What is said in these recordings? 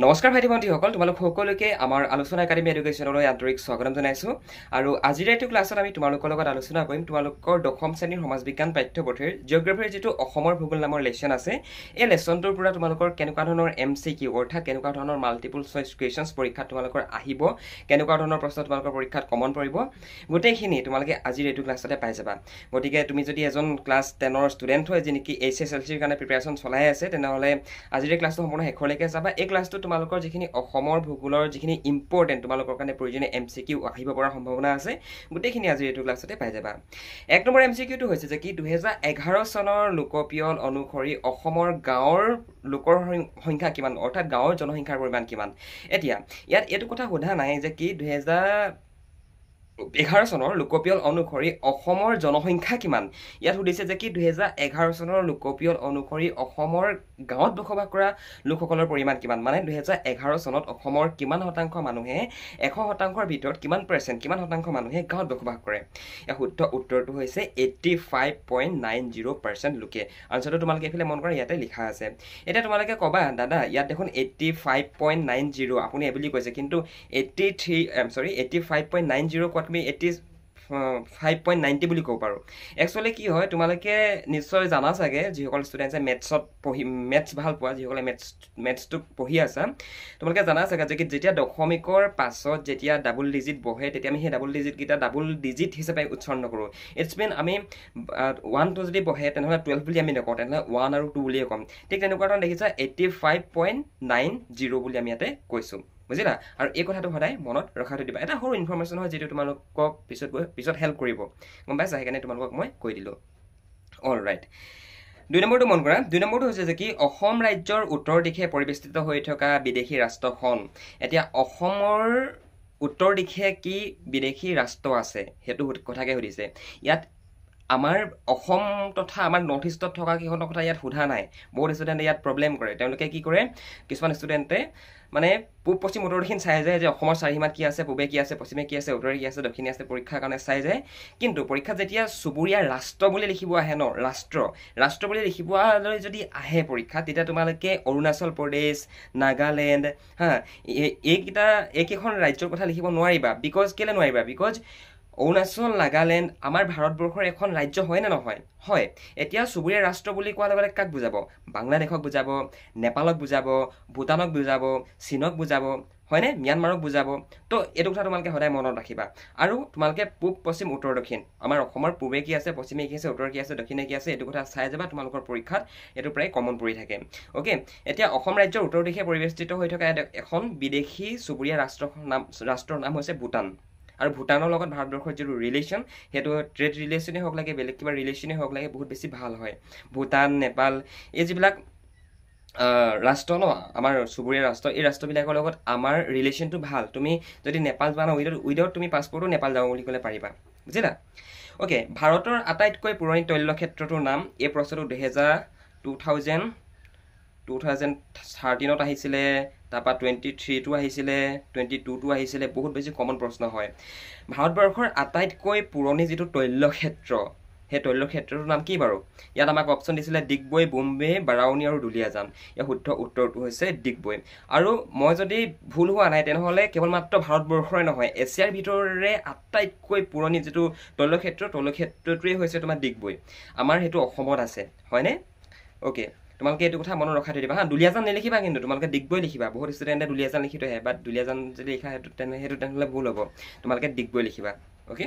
নমস্কাৰ ভাইটি ভণ্টিসকল, তোমালোক সকলোকে আমাৰ আলোচনা একাডেমী এডুকেশ্যনলৈ আন্তৰিক স্বাগতম জনাইছোঁ। আৰু আজিৰ এইটো ক্লাছত আমি তোমালোকৰ লগত আলোচনা কৰিম তোমালোকৰ দশম শ্ৰেণীৰ সমাজ বিজ্ঞান পাঠ্যপুথিৰ জিঅ'গ্ৰাফীৰ যিটো অসমৰ ভূগোল নামৰ লেচন আছে, এই লেচনটোৰ পৰা তোমালোকৰ কেনেকুৱা ধৰণৰ MCQ অৰ্থাৎ কেনেকুৱা ধৰণৰ মাল্টিপল চইচ কুৱেশ্যনছ পৰীক্ষাত তোমালোকৰ আহিব, কেনেকুৱা ধৰণৰ প্ৰশ্ন তোমালোকৰ পৰীক্ষাত কমন পৰিব, গোটেইখিনি তোমালোকে আজিৰ এইটো ক্লাছতে পাই যাবা। গতিকে তুমি যদি এজন ক্লাছ 10ৰ ষ্টুডেণ্ট হয়, যি নেকি HSLCৰ কাৰণে প্ৰিপেৰেশ্যন চলাই আছে, তেনেহ'লে আজিৰ এই ক্লাছটো সম্পূৰ্ণ শেষলৈকে চাবা। এই ক্লাছটো তোমালোকৰ যিখিনি অসমৰ ভূগোলৰ যিখিনি ইম্পৰ্টেণ্ট তোমালোকৰ কাৰণে প্ৰয়োজনীয় MCQ আহিব পৰাৰ সম্ভাৱনা আছে, গোটেইখিনি আজিৰ এইটো ক্লাছতে পাই যাবা। 1 নম্বৰ MCQটো হৈছে যে কি 2011 চনৰ লোকপিয়ল অনুসৰি অসমৰ গাঁৱৰ লোকৰ সংখ্যা কিমান, অৰ্থাৎ গাঁৱৰ জনসংখ্যাৰ পৰিমাণ কিমান। এতিয়া ইয়াত এইটো কথা সোধা নাই যে কি 2011 চনৰ লোকপিয়ল অনুসৰি অসমৰ জনসংখ্যা কিমান। ইয়াত সুধিছে যে কি 2011 চনৰ লোকপিয়ল অনুসৰি অসমৰ গাঁৱত বসবাস কৰা লোকসকলৰ পৰিমাণ কিমান, মানে 2011 চনত অসমৰ কিমান শতাংশ মানুহে 100%ৰ ভিতৰত কিমান শতাংশ মানুহে গাঁৱত বসবাস কৰে। ইয়াৰ শুদ্ধ উত্তৰটো হৈছে 85.90% লোকে। আনচাৰটো তোমালোকে এইফালে মন কৰা, ইয়াতে লিখা আছে। এতিয়া তোমালোকে ক'বা দাদা ইয়াত দেখোন 85.90 আপুনি এইবুলি কৈছে, কিন্তু 85.90 কোৱাত আমি 85.90 বুলি ক'ব পাৰোঁ। একচুৱেলি কি হয়, তোমালোকে নিশ্চয় জানা চাগে, যিসকল ষ্টুডেণ্টছে মেথছ ভাল পোৱা, যিসকলে মেথছটো পঢ়ি আছা, তোমালোকে জানা চাগে যে কি যেতিয়া দশমিকৰ পাছত যেতিয়া ডাবল ডিজিট বহে, তেতিয়া আমি সেই ডাবল ডিজিটকেইটা ডাবল ডিজিট হিচাপে উচ্চাৰণ কৰোঁ। ইটছ মিন আমি 1 যদি বহে তেনেহ'লে 12 বুলি আমি নকওঁ, তেনেহ'লে 1 আৰু 2 বুলিয়ে ক'ম। ঠিক তেনেকুৱা ধৰণৰ দেখিছা 85.90 বুলি আমি ইয়াতে কৈছোঁ, বুজিলা? আৰু এই কথাটো সদায় মনত ৰখাই থৈ দিবা। এটা সৰু ইনফৰমেশ্যন হয় যিটো তোমালোকক পিছত হেল্প কৰিব, গম পাইছা? সেইকাৰণে তোমালোকক মই কৈ দিলোঁ। অল ৰাইট, 2 নম্বৰটো মন কৰা। 2 নম্বৰটো হৈছে যে কি অসম ৰাজ্যৰ উত্তৰ দিশে পৰিৱেষ্টিত হৈ থকা বিদেশী ৰাষ্ট্ৰখন। এতিয়া অসমৰ উত্তৰ দিশে কি বিদেশী ৰাষ্ট্ৰ আছে, সেইটো কথাকে সুধিছে। ইয়াত আমাৰ অসম তথা আমাৰ নৰ্থ ইষ্টত থকা কেইখনৰ কথা ইয়াত সোধা নাই। বহুত ষ্টুডেণ্টে ইয়াত প্ৰব্লেম কৰে। তেওঁলোকে কি কৰে, কিছুমান ষ্টুডেণ্টে মানে পূব পশ্চিম উত্তৰ দক্ষিণ চাই যায় যে অসমৰ চাৰিসীমাত কি আছে, পূবে কি আছে, পশ্চিমে কি আছে, উত্তৰে কি আছে, দক্ষিণে আছে, পৰীক্ষাৰ কাৰণে চাই যায়। কিন্তু পৰীক্ষাত যেতিয়া চুবুৰীয়া ৰাষ্ট্ৰ বুলি লিখিব আহে ন, ৰাষ্ট্ৰ বুলি লিখিবলৈ যদি আহে পৰীক্ষাত, তেতিয়া তোমালোকে অৰুণাচল প্ৰদেশ, নাগালেণ্ড, এইকেইখন ৰাজ্যৰ কথা লিখিব নোৱাৰিবা। কেলে নোৱাৰিবা? বিকজ অৰুণাচল, নাগালেণ্ড আমাৰ ভাৰতবৰ্ষৰ এখন ৰাজ্য হয় নে নহয়? হয়। এতিয়া চুবুৰীয়া ৰাষ্ট্ৰ বুলি কোৱাৰ লগে লগে কাক বুজাব? বাংলাদেশক বুজাব, নেপালক বুজাব, ভূটানক বুজাব, চীনক বুজাব, হয়নে? ম্যানমাৰক বুজাব। তো এইটো কথা তোমালোকে সদায় মনত ৰাখিবা। আৰু তোমালোকে পূব পশ্চিম উত্তৰ দক্ষিণ, আমাৰ অসমৰ পূবে কি আছে, পশ্চিমে কি আছে, উত্তৰে কি আছে, দক্ষিণে কি আছে, এইটো কথা চাই যাবা। তোমালোকৰ পৰীক্ষাত এইটো প্ৰায় কমন পৰি থাকে। অ'কে, এতিয়া অসম ৰাজ্যৰ উত্তৰ দিশে পৰিৱেষ্টিত হৈ থকা এখন বিদেশী চুবুৰীয়া ৰাষ্ট্ৰৰ নাম হৈছে ভূটান। আৰু ভূটানৰ লগত ভাৰতবৰ্ষৰ যিটো ৰিলেশ্যন, সেইটো ট্ৰেড ৰিলেশ্যনেই হওক লাগে, বেলেগ কিবা ৰিলেশ্যনেই হওক লাগে, বহুত বেছি ভাল হয়। ভূটান, নেপাল, এই যিবিলাক ৰাষ্ট্ৰ ন, আমাৰ চুবুৰীয়া ৰাষ্ট্ৰ, এই ৰাষ্ট্ৰবিলাকৰ লগত আমাৰ ৰিলেশ্যনটো ভাল। তুমি যদি নেপাল যোৱা ন, উইদাউট তুমি পাছপৰ্টো নেপাল যাওঁ বুলি ক'লে পাৰিবা, বুজিলা? অ'কে, ভাৰতৰ আটাইতকৈ পুৰণি তৈলক্ষেত্ৰটোৰ নাম। এই প্ৰশ্নটো 2013ত আহিছিলে, তাৰপৰা 23টো আহিছিলে, 22টো আহিছিলে। বহুত বেছি কমন প্ৰশ্ন হয়। ভাৰতবৰ্ষৰ আটাইতকৈ পুৰণি যিটো তৈলক্ষেত্ৰ, সেই তৈলক্ষেত্ৰটোৰ নাম কি বাৰু? ইয়াত আমাক অপশ্যন দিছিলে ডিগবৈ, বোম্বে, বাৰাউনী আৰু দুলিয়াজান। ইয়াৰ শুদ্ধ উত্তৰটো হৈছে ডিগবৈ। আৰু মই যদি ভুল হোৱা নাই, তেনেহ'লে কেৱল মাত্ৰ ভাৰতবৰ্ষৰে নহয়, এছিয়াৰ ভিতৰৰে আটাইতকৈ পুৰণি যিটো তৈলক্ষেত্ৰটোৱেই হৈছে তোমাৰ ডিগবৈ। আমাৰ সেইটো অসমত আছে, হয়নে? অ'কে, তোমালোকে এইটো কথা মনত ৰখাই থৈ দিবা। দুলিয়াজান নিলিখিবা, কিন্তু তোমালোকে ডিগবৈ লিখিবা। বহুত ষ্টুডেণ্টে দুলিয়াজান লিখি থৈ আহে, বাট দুলিয়াজান যদি লিখা সেইটো তেনেহ'লে ভুল হ'ব। তোমালোকে ডিগবৈ লিখিবা। অ'কে,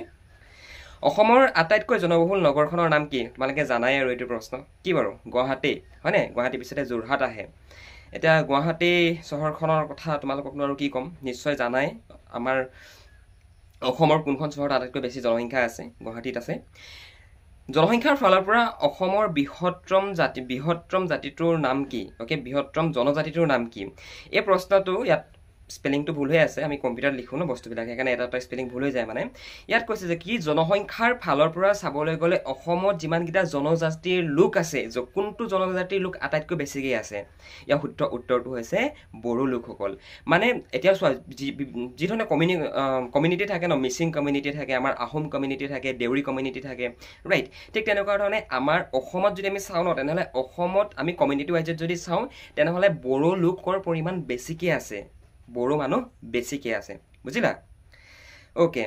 অসমৰ আটাইতকৈ জনবহুল নগৰখনৰ নাম কি? তোমালোকে জানাই আৰু এইটো প্ৰশ্ন কি বাৰু? গুৱাহাটী, হয়নে? গুৱাহাটীৰ পিছতে যোৰহাট আহে। এতিয়া গুৱাহাটী চহৰখনৰ কথা তোমালোককনো আৰু কি ক'ম, নিশ্চয় জানাই। আমাৰ অসমৰ কোনখন চহৰত আটাইতকৈ বেছি জনসংখ্যা আছে? গুৱাহাটীত আছে। জনসংখ্যাৰ ফালৰ পৰা অসমৰ বৃহত্তম জাতিটোৰ নাম কি? অ'কে, বৃহত্তম জনজাতিটোৰ নাম কি? এই প্ৰশ্নটো ইয়াত স্পেলিংটো ভুল হৈ আছে আমি কম্পিউটাৰত লিখোঁ ন বস্তুবিলাক সেইকাৰণে এটা স্পেলিং ভুল হৈ যায় মানে ইয়াত কৈছে যে কি জনসংখ্যাৰ ফালৰ পৰা চাবলৈ গ'লে অসমত যিমানকেইটা জনজাতিৰ লোক আছে কোনটো জনজাতিৰ লোক আটাইতকৈ বেছিকৈ আছে ইয়াৰ শুদ্ধ উত্তৰটো হৈছে বড়ো লোকসকল মানে এতিয়া চোৱা যি ধৰণে কমিউনিটি থাকে ন মিচিং কমিউনিটি থাকে আমাৰ আহোম কমিউনিটি থাকে দেউৰী কমিউনিটি থাকে ৰাইট ঠিক তেনেকুৱা ধৰণে আমাৰ অসমত যদি আমি চাওঁ ন তেনেহ'লে অসমত আমি কমিউনিটি ৱাইজত যদি চাওঁ তেনেহ'লে বড়ো লোকৰ পৰিমাণ বেছিকৈ আছে বড়ো মানুহ বেছিকৈ আছে বুজিলা অ'কে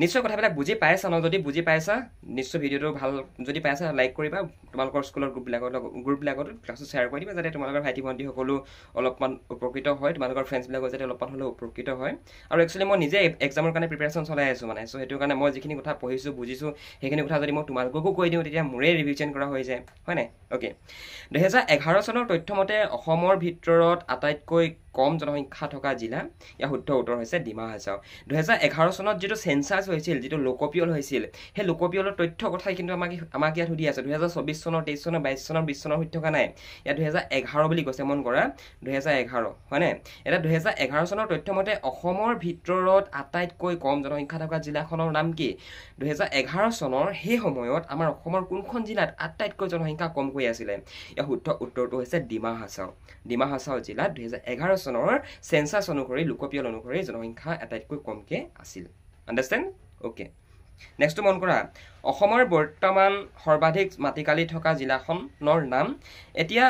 নিশ্চয় কথাবিলাক বুজি পাইছা ন যদি বুজি পাইছা নিশ্চয় ভিডিঅ'টো ভাল যদি পাইছা লাইক কৰিবা তোমালোকৰ স্কুলৰ গ্ৰুপবিলাকত ক্লাছত শ্বেয়াৰ কৰি দিবা যাতে তোমালোকৰ ভাইটি ভণ্টিসকলো অলপমান উপকৃত হয় তোমালোকৰ ফ্ৰেণ্ডছবিলাকো যাতে অলপমান হ'লেও উপকৃত হয় আৰু একচুৱেলি মই নিজে এক্সামৰ কাৰণে প্ৰিপেৰেশ্যন চলাই আছোঁ মানে চ' সেইটো কাৰণে মই যিখিনি কথা পঢ়িছোঁ বুজিছোঁ সেইখিনি কথা যদি মই তোমালোককো কৈ দিওঁ তেতিয়া মোৰে ৰিভিজন কৰা হৈ যায় হয় নাই অ'কে 2011 চনৰ তথ্যমতে অসমৰ ভিতৰত আটাইতকৈ কম জনসংখ্যা থকা জিলা ইয়াৰ শুদ্ধ উত্তৰ হৈছে ডিমা হাছাও 2011 চনত যিটো চেঞ্চাছ হৈছিল যিটো লোকপিয়ল হৈছিল সেই লোকপিয়লৰ তথ্য কথাই কিন্তু আমাক ইয়াত সুধি আছে 2024 চনৰ 23 চনৰ 22 চনৰ 20 চনৰ শুদ্ধ থকা নাই ইয়াত 2011 বুলি কৈছে মন কৰা 2011 হয়নে এটা 2011 চনৰ তথ্যমতে অসমৰ ভিতৰত আটাইতকৈ কম জনসংখ্যা থকা জিলাখনৰ নাম কি 2011 চনৰ সেই সময়ত আমাৰ অসমৰ কোনখন জিলাত আটাইতকৈ জনসংখ্যা কমকৈ আছিলে ইয়াৰ শুদ্ধ উত্তৰটো হৈছে ডিমা হাছাও জিলাত 2011 চনৰ চেঞ্চাছ অনুসৰি লোকপিয়ল অনুসৰি জনসংখ্যা আটাইতকৈ কমকৈ আছিল আণ্ডাৰষ্টেণ্ড অ'কে নেক্সটটো মন কৰা অসমৰ বৰ্তমান সৰ্বাধিক মাটিকালি থকা জিলাখনৰ নাম এতিয়া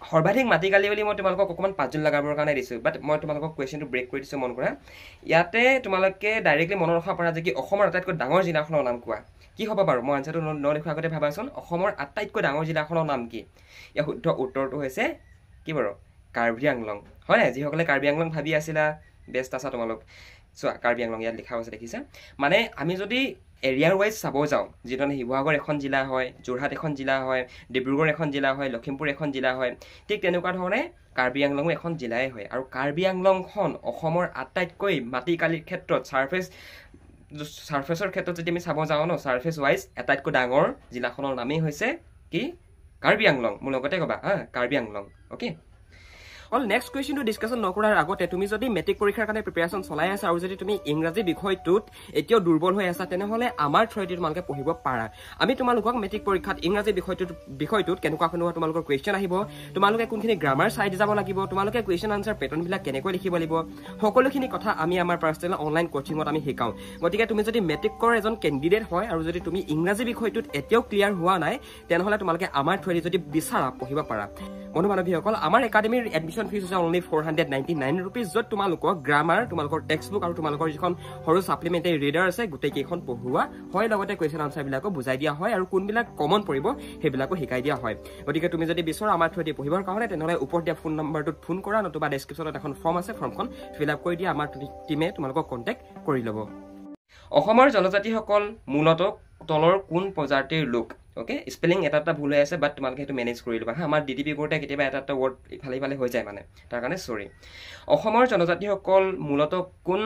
সৰ্বাধিক মাটিকালি বুলি মই তোমালোকক অকণমান পাজল লগাবৰ কাৰণে দিছোঁ বাট মই তোমালোকক কুৱেশ্যনটো ব্ৰেক কৰি দিছোঁ মন কৰা ইয়াতে তোমালোকে ডাইৰেক্টলি মনত ৰখাব পাৰা যে কি অসমৰ আটাইতকৈ ডাঙৰ জিলাখনৰ নাম কোৱা কি হ'ব বাৰু মই আনচাৰটো নলিখোৱাৰ আগতে ভাবাচোন অসমৰ আটাইতকৈ ডাঙৰ জিলাখনৰ নাম কি ইয়াৰ শুদ্ধ উত্তৰটো হৈছে কি বাৰু কাৰ্বি আংলং হয় নাই যিসকলে কাৰ্বি আংলং ভাবি আছিলা বেষ্ট আছা তোমালোক চোৱা কাৰ্বি আংলং ইয়াত লিখা হৈছে দেখিছা মানে আমি যদি এৰিয়াৰ ৱাইজ চাব যাওঁ যিধৰণে শিৱসাগৰ এখন জিলা হয় যোৰহাট এখন জিলা হয় ডিব্ৰুগড় এখন জিলা হয় লখিমপুৰ এখন জিলা হয় ঠিক তেনেকুৱা ধৰণে কাৰ্বি আংলঙো এখন জিলাই হয় আৰু কাৰ্বি আংলংখন অসমৰ আটাইতকৈ মাটিকালিৰ ক্ষেত্ৰত ছাৰ্ফেচৰ ক্ষেত্ৰত যদি আমি চাব যাওঁ ন ছাৰ্ফেচ ৱাইজ আটাইতকৈ ডাঙৰ জিলাখনৰ নামেই হৈছে কি কাৰ্বি আংলং মোৰ লগতে ক'বা Karbi Anglong okay all next কুৱেশ্যনটো ডিছকাশ্যন নকৰাৰ আগতে তুমি যদি মেট্ৰিক পৰীক্ষাৰ কাৰণে প্ৰিপেৰেশ্যন চলাই আছা আৰু যদি তুমি ইংৰাজী বিষয়টোত এতিয়াও দুৰ্বল হৈ আছা তেনেহ'লে আমাৰ থ্ৰুৱেদি তোমালোকে পঢ়িব পাৰা আমি তোমালোকক মেট্ৰিক পৰীক্ষাত ইংৰাজী বিষয়টোত কেনেকুৱা তোমালোকৰ কুৱেশ্যন আহিব তোমালোকে কোনখিনি গ্ৰামাৰ চাই যাব লাগিব তোমালোকে কুৱেশ্যন আনচাৰ পেটাৰ্ণবিলাক কেনেকৈ লিখিব লাগিব সকলোখিনি কথা আমি আমাৰ পাৰ্চনেল অনলাইন কোচিঙত আমি শিকাওঁ গতিকে তুমি যদি মেট্ৰিকৰ এজন কেণ্ডিডেট হয় আৰু যদি তুমি ইংৰাজী বিষয়টোত এতিয়াও ক্লিয়াৰ হোৱা নাই তেনেহ'লে তোমালোকে আমাৰ থ্ৰুৱেদি যদি বিচাৰা পঢ়িব পাৰা বন্ধু বান্ধৱীসকল আমাৰ একাডেমীৰ এডমিশ্যন ফিজ হৈছে অনলি 499 rupees য'ত তোমালোকক গ্ৰামাৰ তোমালোকৰ টেক্সট বুক আৰু তোমালোকৰ যিখন সৰু ছাপ্লিমেণ্টাৰী ৰিডাৰ আছে গোটেইকেইখন পঢ়োৱা হয় লগতে কুৱেশ্যন আনচাৰবিলাকো বুজাই দিয়া হয় আৰু কোনবিলাক কমন পৰিব সেইবিলাকো শিকাই দিয়া হয় গতিকে তুমি যদি বিচৰা আমাৰ থ্ৰুৱেদি পঢ়িবৰ কাৰণে তেনেহ'লে ওপৰত দিয়া ফোন নম্বৰটোত ফোন কৰা নতুবা ডেছক্ৰিপশ্যনত এখন ফৰ্ম আছে ফৰ্মখন ফিল আপ কৰি দিয়া আমাৰ টীমে তোমালোকক কণ্টেক্ট কৰি ল'ব অসমৰ জনজাতিসকল মূলতঃ তলৰ কোন প্ৰজাতিৰ লোক অ'কে স্পেলিং এটা ভুল হৈ আছে বাট তোমালোকে সেইটো মেনেজ কৰি ল'বা আমাৰ DTP কৰোঁতে কেতিয়াবা এটা ৱৰ্ড ইফালে হৈ যায় মানে তাৰ কাৰণে চৰি অসমৰ জনজাতিসকল মূলতঃ কোন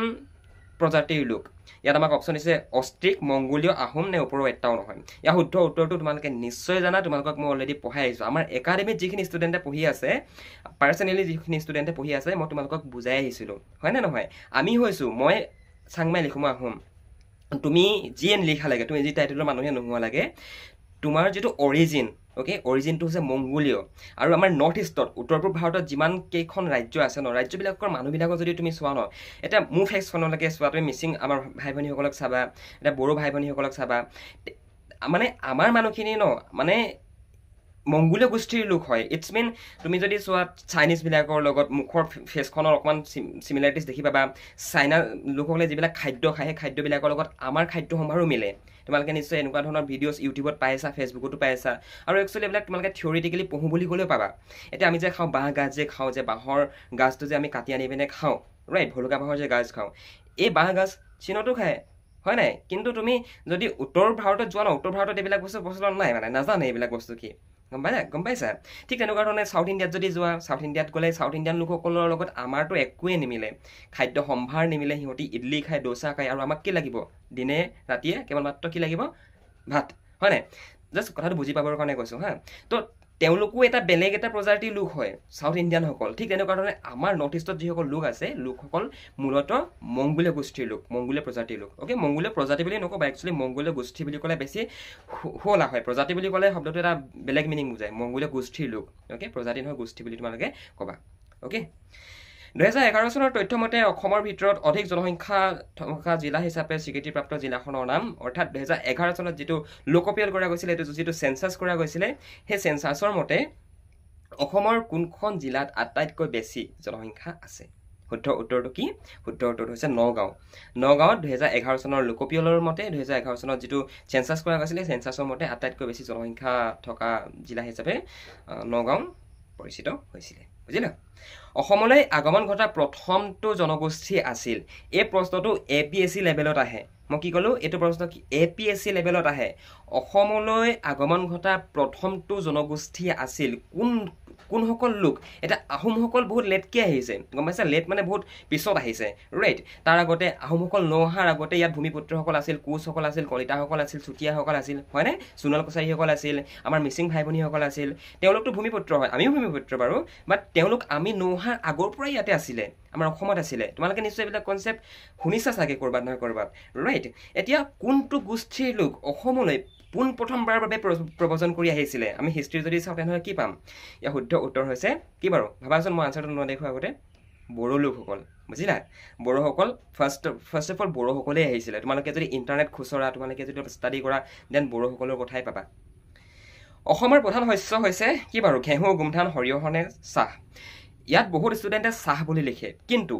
প্ৰজাতিৰ লোক ইয়াত আমাক অপশ্যন দিছে অষ্ট্ৰিক মংগোলীয় আহোম নে ওপৰৰ এটাও নহয় ইয়াৰ শুদ্ধ উত্তৰটো তোমালোকে নিশ্চয় জানা তোমালোকক মই অলৰেডি পঢ়াই আহিছোঁ আমাৰ একাডেমীত যিখিনি ষ্টুডেণ্টে পঢ়ি আছে পাৰ্চনেলি যিখিনি ষ্টুডেণ্টে পঢ়ি আছে মই তোমালোকক বুজাই আহিছিলোঁ হয়নে নহয় আমি হৈছোঁ মই চাংমাই লিখোঁ মই আহোম তুমি যিয়ে লিখা লাগে তুমি যি টাইটেলৰ মানুহে নোহোৱা লাগে তোমাৰ যিটো অৰিজিন অ'কে অৰিজিনটো হৈছে মংগোলীয় আৰু আমাৰ নৰ্থ ইষ্টত উত্তৰ পূব ভাৰতত যিমান কেইখন ৰাজ্য আছে ন ৰাজ্যবিলাকৰ মানুহবিলাকক যদি তুমি চোৱা ন এতিয়া মোৰ ফেক্সখনলৈকে চোৱা তুমি মিচিং আমাৰ ভাই ভনীসকলক চাবা এতিয়া বড়ো ভাই ভনীসকলক চাবা মানে আমাৰ মানুহখিনি ন মানে মংগোলীয় গোষ্ঠীৰ লোক হয় ইটছ মিন তুমি যদি চোৱা চাইনিজবিলাকৰ লগত মুখৰ ফেচখনৰ অকণমান চিমিলাৰিটিজ দেখি পাবা চাইনা লোকসকলে যিবিলাক খাদ্য খায় সেই খাদ্যবিলাকৰ লগত আমাৰ খাদ্য সম্ভাৰো মিলে তোমালোকে নিশ্চয় এনেকুৱা ধৰণৰ ভিডিঅ'ছ ইউটিউবত পাই আছা ফেচবুকতো পাই আছা আৰু একচুৱেলি এইবিলাক তোমালোকে থিয়ৰিটিকেলি পঢ়োঁ বুলি ক'লেও পাবা এতিয়া আমি যে খাওঁ বাঁহ গাজ যে খাওঁ যে বাঁহৰ গাজটো যে আমি কাটি আনি পিনে খাওঁ ৰাইট ভলুকা বাঁহৰ যে গাজ খাওঁ এই বাঁহ গাজ চীনতো খায় হয় নাই কিন্তু তুমি যদি উত্তৰ ভাৰতত যোৱা ন উত্তৰ ভাৰতত এইবিলাক বস্তু প্ৰচলন নাই মানে নাজানে এইবিলাক বস্তু কি গম পাইছা ঠিক তেনেকুৱা ধৰণে চাউথ ইণ্ডিয়াত যদি যোৱা চাউথ ইণ্ডিয়াত গ'লে চাউথ ইণ্ডিয়ান লোকসকলৰ লগত আমাৰতো একোৱেই নিমিলে খাদ্য সম্ভাৰ নিমিলে সিহঁতি ইডলি খায় ডোচা খায় আৰু আমাক কি লাগিব দিনে ৰাতিয়ে কেৱল মাত্ৰ কি লাগিব ভাত হয় নাই জাষ্ট কথাটো বুজি পাবৰ কাৰণে কৈছোঁ হা তো তেওঁলোকো এটা বেলেগ এটা প্ৰজাতিৰ লোক হয় সাউথ ইণ্ডিয়ানসকল ঠিক তেনেকুৱা ধৰণে আমাৰ নৰ্থ ইষ্টত যিসকল লোক আছে লোকসকল মূলতঃ মংগোলীয় গোষ্ঠীৰ লোক মংগোলীয় প্ৰজাতিৰ লোক অ'কে মংগোলীয় প্ৰজাতি বুলি নক'বা একচুৱেলি মংগোলীয় গোষ্ঠী বুলি ক'লে বেছি শুৱলা হয় প্ৰজাতি বুলি ক'লে শব্দটো এটা বেলেগ মিনিং বুজায় মংগোলীয় গোষ্ঠীৰ লোক অ'কে প্ৰজাতি নহয় গোষ্ঠী বুলি তোমালোকে ক'বা অ'কে 2011 চনৰ তথ্য মতে অসমৰ ভিতৰত অধিক জনসংখ্যা থকা জিলা হিচাপে স্বীকৃতিপ্ৰাপ্ত জিলাখনৰ নাম অৰ্থাৎ 2011 চনত যিটো লোকপিয়ল কৰা গৈছিল এইটো যিটো সেন্সাছ কৰা গৈছিলে সেই সেন্সাছৰ মতে অসমৰ কোনখন জিলাত আটাইতকৈ বেছি জনসংখ্যা আছে শুদ্ধ উত্তৰটো কি শুদ্ধ উত্তৰটো হৈছে নগাঁও নগাঁৱত 2011 চনৰ লোকপিয়লৰ মতে 2011 চনত যিটো সেন্সাছ কৰা গৈছিলে সেন্সাছৰ মতে আটাইতকৈ বেছি জনসংখ্যা থকা জিলা হিচাপে নগাঁও পৰিচিত হৈছিলে বুজিলা অসমলৈ আগমন ঘটা প্ৰথমটো জনগোষ্ঠী আছিল এই প্ৰশ্নটো APSC লেভেলত আহে মই কি ক'লো এইটো প্ৰশ্ন কি APSC লেভেলত আহে অসমলৈ আগমন ঘটা প্ৰথমটো জনগোষ্ঠী আছিল কোনসকল লোক এটা আহোমসকল বহুত লেটকৈ আহিছে গম পাইছা লেট মানে বহুত পিছত আহিছে ৰাইট তাৰ আগতে আহোমসকল নহাৰ আগতে ইয়াত ভূমিপুত্ৰসকল আছিল কোচসকল আছিল কলিতাসকল আছিল চুতীয়াসকল আছিল হয়নে সোণোৱাল কছাৰীসকল আছিল আমাৰ মিচিং ভাই ভনীসকল আছিল তেওঁলোকতো ভূমিপুত্ৰ হয় আমিও ভূমিপুত্ৰ বাৰু বাট তেওঁলোক আমি নহাৰ আগৰ পৰাই ইয়াতে আছিলে আমাৰ অসমত আছিলে তোমালোকে নিশ্চয় এইবিলাক কনচেপ্ট শুনিছা চাগে ক'ৰবাত নহয় ক'ৰবাত ৰাইট এতিয়া কোনটো গোষ্ঠীৰ লোক অসমলৈ পোন প্ৰথমবাৰৰ বাবে প্ৰব্ৰজন কৰি আহিছিলে আমি হিষ্ট্ৰী যদি চাওঁ তেনেহ'লে কি পাম ইয়াৰ শুদ্ধ উত্তৰ হৈছে কি বাৰু ভাবাচোন মই আনচাৰটো নেদেখোঁ আগতে বড়ো লোকসকল বুজিলা বড়োসকল ফাৰ্ষ্ট অফ অল বড়োসকলেই আহিছিলে তোমালোকে যদি ইণ্টাৰনেট খুচৰা তোমালোকে যদি ষ্টাডি কৰা দেন বড়োসকলৰ কথাই পাবা অসমৰ প্ৰধান শস্য হৈছে কি বাৰু ঘেঁহু গোমধান সৰিয়হ নে চাহ ইয়াত বহুত ষ্টুডেণ্টে চাহ বুলি লিখে কিন্তু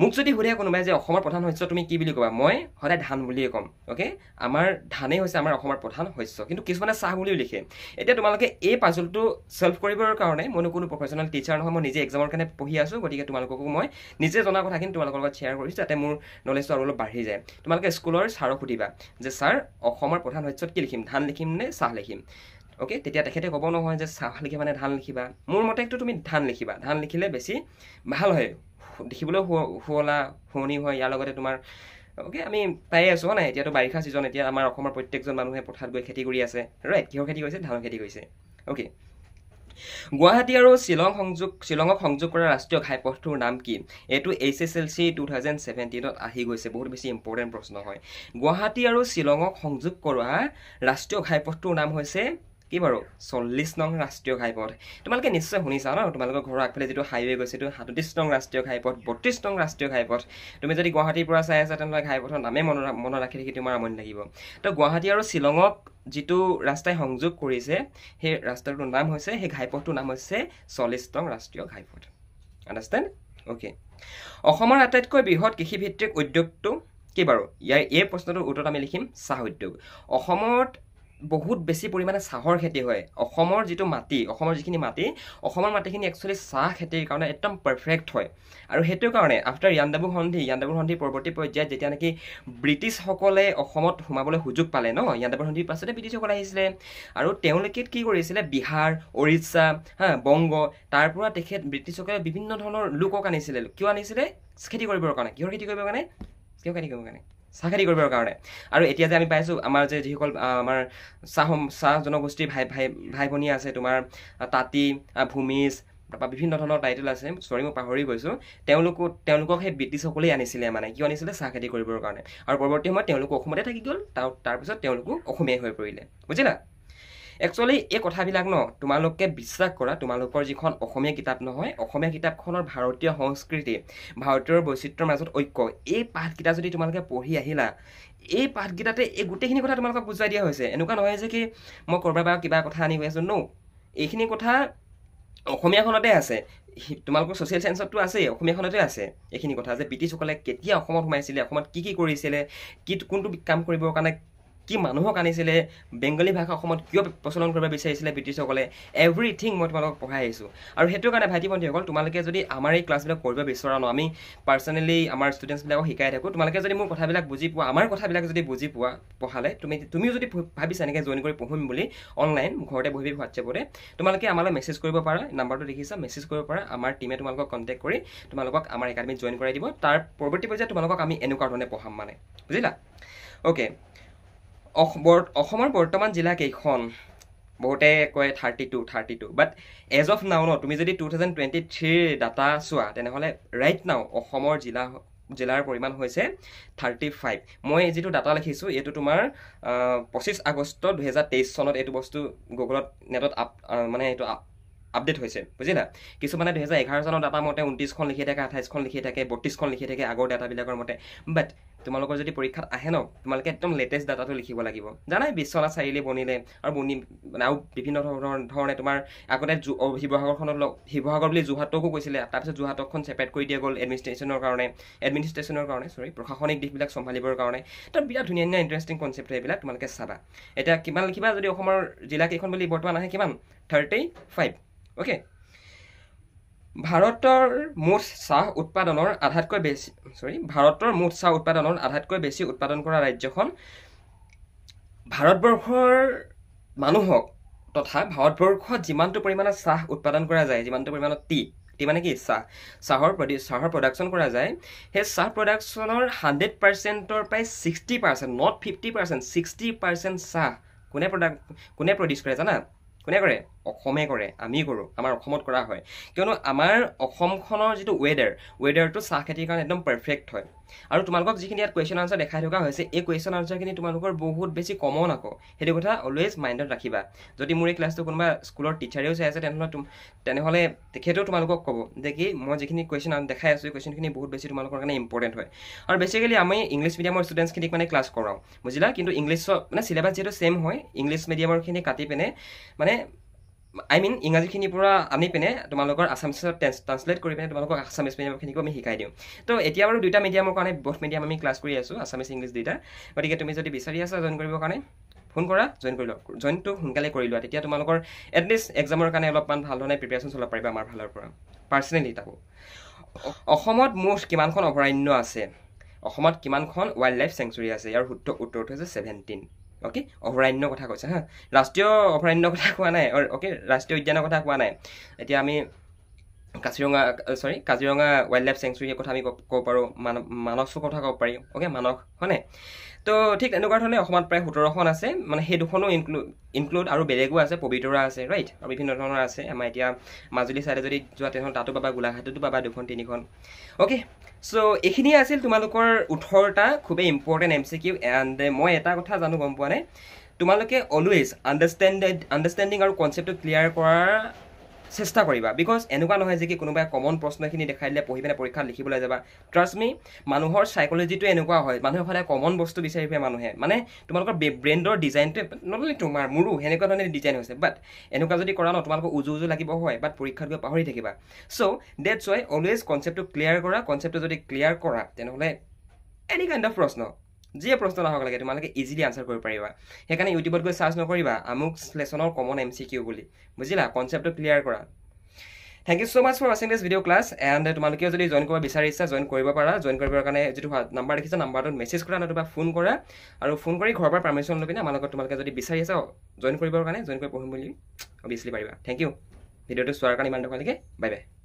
মোক যদি সুধে কোনোবাই যে অসমৰ প্ৰধান শস্য তুমি কি বুলি ক'বা মই সদায় ধান বুলিয়ে ক'ম অ'কে আমাৰ ধানেই হৈছে আমাৰ অসমৰ প্ৰধান শস্য কিন্তু কিছুমানে চাহ বুলিও লিখে এতিয়া তোমালোকে এই পাজলটো সলভ কৰিবৰ কাৰণে মইনো কোনো প্ৰফেশ্যনেল টিচাৰ নহয় মই নিজে এক্সামৰ কাৰণে পঢ়ি আছোঁ গতিকে তোমালোককো মই নিজে জনা কথাখিনি তোমালোকৰ লগত শ্বেয়াৰ কৰিছোঁ যাতে মোৰ নলেজটো আৰু অলপ বাঢ়ি যায় তোমালোকে স্কুলৰ ছাৰক সুধিবা যে ছাৰ অসমৰ প্ৰধান শস্যত কি লিখিম ধান লিখিম নে চাহ লিখিম অ'কে তেতিয়া তেখেতে ক'ব নহয় যে চাহ লিখে মানে ধান লিখিবা মোৰ মতেতো তুমি ধান লিখিবা ধান লিখিলে বেছি ভাল হয় দেখিবলৈ শুৱলা শুৱনি হয় ইয়াৰ লগতে তোমাৰ অ'কে আমি পাই আছোঁ নাই এতিয়াতো বাৰিষা ছিজন এতিয়া আমাৰ অসমৰ প্ৰত্যেকজন মানুহে পথাৰত গৈ খেতি কৰি আছে ৰাইট কিহৰ খেতি কৰিছে ধানৰ খেতি কৰিছে অ'কে গুৱাহাটী আৰু শ্বিলঙক সংযোগ কৰা ৰাষ্ট্ৰীয় ঘাইপথটোৰ নাম কি এইটো HSLC 2017ত আহি গৈছে বহুত বেছি ইম্পৰ্টেণ্ট প্ৰশ্ন হয় গুৱাহাটী আৰু শ্বিলঙক সংযোগ কৰা ৰাষ্ট্ৰীয় ঘাইপথটোৰ নাম হৈছে কি বাৰু 40 নং ৰাষ্ট্ৰীয় ঘাইপথ তোমালোকে নিশ্চয় শুনিছা ন তোমালোকৰ ঘৰৰ আগফালে যিটো হাইৱে গৈছে এইটো 37 নং ৰাষ্ট্ৰীয় ঘাইপথ 32 নং ৰাষ্ট্ৰীয় ঘাইপথ তুমি যদি গুৱাহাটীৰ পৰা চাই আছা তেনেহ'লে ঘাইপথৰ নামে মনত ৰাখি থাকি তোমাৰ আমনি লাগিব তো গুৱাহাটী আৰু শ্বিলঙক যিটো ৰাস্তাই সংযোগ কৰিছে সেই ৰাস্তাটোৰ নাম হৈছে সেই ঘাইপথটোৰ নাম হৈছে 40 নং ৰাষ্ট্ৰীয় ঘাইপথ আণ্ডাৰষ্টেণ্ড অ'কে অসমৰ আটাইতকৈ বৃহৎ কৃষিভিত্তিক উদ্যোগটো কি বাৰু এই প্ৰশ্নটোৰ উত্তৰত আমি লিখিম চাহ উদ্যোগ অসমত বহুত বেছি পৰিমাণে চাহৰ খেতি হয় অসমৰ যিটো মাটি অসমৰ যিখিনি মাটি অসমৰ মাটিখিনি একচুৱেলি চাহ খেতিৰ কাৰণে একদম পাৰফেক্ট হয় আৰু সেইটো কাৰণে আফটাৰ ইয়াণ্ডাবু সন্ধি পৰৱৰ্তী পৰ্যায়ত যেতিয়া নেকি ব্ৰিটিছসকলে অসমত সোমাবলৈ সুযোগ পালে ন ইয়াণ্ডাবু সন্ধিৰ পাছতে ব্ৰিটিছসকল আহিছিলে আৰু তেওঁলোকে কি কৰিছিলে বিহাৰ উৰিষ্যা বংগ তাৰ পৰা তেখেত ব্ৰিটিছসকলে বিভিন্ন ধৰণৰ লোকক আনিছিলে কিয় আনিছিলে খেতি কৰিবৰ কাৰণে কিহৰ খেতি কৰিবৰ কাৰণে চাহ খেতি কৰিবৰ কাৰণে আৰু এতিয়া যে আমি পাইছোঁ আমাৰ যে যিসকল আমাৰ চাহ জনগোষ্ঠীৰ ভাই ভনী আছে তোমাৰ তাঁতী ভূমিজ তাৰপৰা বিভিন্ন ধৰণৰ টাইটেল আছে চৰি মই পাহৰি গৈছোঁ তেওঁলোকক সেই ব্ৰিটিছসকলেই আনিছিলে মানে কিয় আনিছিলে চাহ খেতি কৰিবৰ কাৰণে আৰু পৰৱৰ্তী সময়ত তেওঁলোকো অসমতে থাকি গ'ল তাৰপিছত তেওঁলোকো অসমীয়াই হৈ পৰিলে বুজিলা একচুৱেলি এই কথাবিলাক ন তোমালোকে বিশ্বাস কৰা তোমালোকৰ যিখন অসমীয়া কিতাপ নহয় অসমীয়া কিতাপখনৰ ভাৰতীয় সংস্কৃতি ভাৰতীয় বৈচিত্ৰ্যৰ মাজত ঐক্য এই পাঠকেইটা যদি তোমালোকে পঢ়ি আহিলা এই পাঠকেইটাতে এই গোটেইখিনি কথা তোমালোকক বুজাই দিয়া হৈছে এনেকুৱা নহয় যে কি মই ক'ৰবাৰ পৰা কিবা কথা আনি গৈ আছোঁ ন এইখিনি কথা অসমীয়াখনতে আছে তোমালোকৰ ছ'চিয়েল চায়েন্সততো আছেই অসমীয়াখনতে আছে এইখিনি কথা যে ব্ৰিটিছসকলে কেতিয়া অসমত সোমাইছিলে অসমত কি কৰিছিলে কোনটো কাম কৰিবৰ কাৰণে কি মানুহক আনিছিলে বেংগলী ভাষা অসমত কিয় প্ৰচলন কৰিব বিচাৰিছিলে ব্ৰিটিছসকলে এভৰিথিং মই তোমালোকক পঢ়াই আহিছোঁ আৰু সেইটো কাৰণে ভাইটি ভণ্টিসকল তোমালোকে যদি আমাৰ এই ক্লাছবিলাক কৰিব বিচৰা ন আমি পাৰ্চনেলি আমাৰ ষ্টুডেণ্টছবিলাকক শিকাই থাকোঁ তোমালোকে যদি মোৰ কথাবিলাক বুজি পোৱা আমাৰ কথাবিলাক যদি বুজি পোৱা পঢ়ালে তুমিও যদি ভাবিছা এনেকৈ জইন কৰি পঢ়িম বুলি অনলাইন ঘৰতে বহি হোৱাটছএপতে তোমালোকে আমালৈ মেছেজ কৰিব পাৰা নাম্বাৰটো দেখিছা মেছেজ কৰিব পাৰা আমাৰ টীমে তোমালোকক কণ্টেক্ট কৰি তোমালোকক আমাৰ একাডেমিত জইন কৰাই দিব তাৰ পৰৱৰ্তী পৰ্যায়ত তোমালোকক আমি এনেকুৱা ধৰণে পঢ়াম মানে বুজিলা অ'কে অসমৰ বৰ্তমান জিলা কেইখন বহুতে কয় 32 বাট এজ অফ নাও ন তুমি যদি 2023 ডাটা চোৱা তেনেহ'লে ৰাইট নাও অসমৰ জিলাৰ পৰিমাণ হৈছে 35 মই যিটো ডাটা লিখিছোঁ এইটো তোমাৰ 25 আগষ্ট 2023 চনত এইটো বস্তু গুগলত নেটত মানে এইটো আপডেট হৈছে বুজিলা কিছুমানে 2011 চনৰ ডাটা মতে 29খন লিখি থাকে 28খন লিখি থাকে 32খন লিখি থাকে আগৰ ডাটাবিলাকৰ মতে বাট তোমালোকৰ যদি পৰীক্ষাত আহে ন তোমালোকে একদম লেটেষ্ট ডাটাটো লিখিব লাগিব জানাই বিশ্বনাথ চাৰিআলি বনিলে আৰু মানে আৰু বিভিন্ন ধৰণে তোমাৰ আগতে শিৱসাগৰ বুলি যোৰহাটকো কৈছিলে তাৰপিছত যোৰহাটখন ছেপাৰেট কৰি দিয়া গ'ল এডমিনিষ্ট্ৰেশ্যনৰ কাৰণে প্ৰশাসনিক দিশবিলাক চম্ভালিবৰ কাৰণে তো বিৰাট ধুনীয়া ধুনীয়া ইণ্টাৰেষ্টিং কনচেপ্ট এইবিলাক তোমালোকে চাবা এতিয়া কিমান লিখিবা যদি অসমৰ জিলাকেইখন বুলি বৰ্তমান আহে কিমান 35 অ'কে ভাৰতৰ মুঠ চাহ উৎপাদনৰ আধাতকৈ বেছি উৎপাদন কৰা ৰাজ্যখন ভাৰতবৰ্ষৰ মানুহক তথা ভাৰতবৰ্ষত যিমানটো পৰিমাণে চাহ উৎপাদন কৰা যায় যিমানটো পৰিমাণত টি মানে কি চাহৰ প্ৰডাকশ্যন কৰা যায় সেই চাহ প্ৰডাকশ্যনৰ 100%ৰ প্ৰায় 60% নট 50% 60% চাহ কোনে প্ৰডিউচ কৰে জানা কোনে কৰে অসমে কৰে আমি কৰোঁ আমাৰ অসমত কৰা হয় কিয়নো আমাৰ অসমখনৰ যিটো ৱেডাৰটো চাহ খেতিৰ কাৰণে একদম পাৰফেক্ট হয় আৰু তোমালোকক যিখিনি ইয়াত কুৱেশ্যন আনচাৰ দেখাই থকা হৈছে এই কুৱেশ্যন আনচাৰখিনি তোমালোকৰ বহুত বেছি কমন আকৌ সেইটো কথা অলৱেজ মাইণ্ডত ৰাখিবা যদি মোৰ এই ক্লাছটো কোনোবা স্কুলৰ টিচাৰেও চাই আছে তেনেহ'লে তেখেতেও তোমালোকক ক'ব যে কি মই যিখিনি কুৱেশ্যন দেখাই আছোঁ এই কুৱেশ্যনখিনি বহুত বেছি তোমালোকৰ কাৰণে ইম্পৰ্টেণ্ট হয় আৰু বেছিকেলি আমি ইংলিছ মিডিয়ামৰ ষ্টুডেণ্টছখিনিক মানে ক্লাছ কৰাওঁ বুজিলা কিন্তু ইংলিছৰ মানে চিলেবাছ যিহেতু ছেইম হয় ইংলিছ মিডিয়ামৰখিনি কাটি পিনে মানে ইংৰাজীখিনিৰ পৰা আনি পিনে তোমালোকৰ আছামিছত ট্ৰান্সলেট কৰি পিনে তোমালোকক আছামিছ মিডিয়ামখিনিকো আমি শিকাই দিওঁ তো এতিয়া বাৰু দুইটা মিডিয়ামৰ কাৰণে বহুত মিডিয়াম আমি ক্লাছ কৰি আছোঁ আছামিছ ইংলিছ দুইটা গতিকে তুমি যদি বিচাৰি আছা জইন কৰিবৰ কাৰণে ফোন কৰা জইনটো সোনকালে কৰি লোৱা তেতিয়া তোমালোকৰ এটলিষ্ট এক্সামৰ কাৰণে অলপমান ভাল ধৰণে প্ৰিপেৰেশ্যন চলাব পাৰিবা আমাৰ ফালৰ পৰা পাৰ্চনেলি তাকো অসমত মুঠ কিমানখন অভয়াৰণ্য আছে অসমত কিমানখন ৱাইল্ড লাইফ চেংচুৰী আছে ইয়াৰ উত্তৰটো হৈছে 17 অ'কে অভয়াৰণ্যৰ কথা কৈছে হা ৰাষ্ট্ৰীয় অভয়াৰণ্যৰ কথা কোৱা নাই অ'কে ৰাষ্ট্ৰীয় উদ্যানৰ কথা কোৱা নাই এতিয়া আমি কাজিৰঙা ৱাইল্ড লাইফ চেংচুৰীৰ কথা আমি ক'ব পাৰোঁ মানসৰ কথা ক'ব পাৰি অ'কে মানস হয়নে তো ঠিক তেনেকুৱা ধৰণে অসমত প্ৰায় 17খন আছে মানে সেই দুখনো ইনক্লুড আৰু বেলেগো আছে পবিতৰা আছে ৰাইট আৰু বিভিন্ন ধৰণৰ আছে আমাৰ এতিয়া মাজুলী চাইডে যদি যোৱা তেনেহ'লে তাতো পাবা গোলাঘাটতো পাবা 2-3খন অ'কে চ' এইখিনিয়ে আছিল তোমালোকৰ 18টা খুবেই ইম্পৰ্টেণ্ট MCQ এণ্ড মই এটা কথা জানো গম পোৱা নাই তোমালোকে অলৱেজ আণ্ডাৰষ্টেণ্ডিং আৰু কনচেপ্টটো ক্লিয়াৰ কৰাৰ চেষ্টা কৰিবা বিকজ এনেকুৱা নহয় যে কি কোনোবাই কমন প্ৰশ্নখিনি দেখাই দিলে পঢ়ি পিনে পৰীক্ষাত লিখিবলৈ যাবা ট্ৰাষ্ট মি মানুহৰ চাইক'লজিটো এনেকুৱা হয় মানুহে সদায় কমন বস্তু বিচাৰি ফুৰে মানুহে মানে তোমালোকৰ ব্ৰেইনৰ ডিজাইনটোৱে নট অনলি মোৰো সেনেকুৱা ধৰণে ডিজাইন হৈছে বাট এনেকুৱা যদি কৰা ন তোমালোকক উজু লাগিব হয় বাট পৰীক্ষাত গৈ পাহৰি থাকিবা চ' ডেটছ ৱাই অলৱেজ কনচেপ্টটো ক্লিয়াৰ কৰা কনচেপ্টটো যদি ক্লিয়াৰ কৰা তেনেহ'লে এনি কাইণ্ড অফ প্ৰশ্ন যিয়ে প্ৰশ্ন নহওক লাগে তোমালোকে ইজিলি আনচাৰ কৰিব পাৰিবা সেইকাৰণে ইউটিউবত গৈ চাৰ্চ নকৰিবা আমুক লেচনৰ কমন MCQ বুলি বুজিলা কনচেপ্টটো ক্লিয়াৰ কৰা thank you so' much for ৱাচিং দিছ ভিডিঅ' ক্লাছ এণ্ড তোমালোকেও যদি জইন কৰিব বিচাৰিছা জইন কৰিব পাৰা জইন কৰিবৰ কাৰণে যিটো নাম্বাৰ দেখিছা নাম্বাৰটোত মেছেজ কৰা নতুবা ফোন কৰা আৰু ফোন কৰি ঘৰৰ পৰা পাৰ্মিশ্যন লৈ পিনে আমাৰ লগত তোমালোকে যদি বিচাৰি আছা জইন কৰিবৰ কাৰণে জইন কৰি পঢ়িম বুলি অভিয়াছলি পাৰিবা থ্যাংক ইউ ভিডিঅ'টো চোৱাৰ কাৰণে ইমান দোকানলৈকে বাই বাই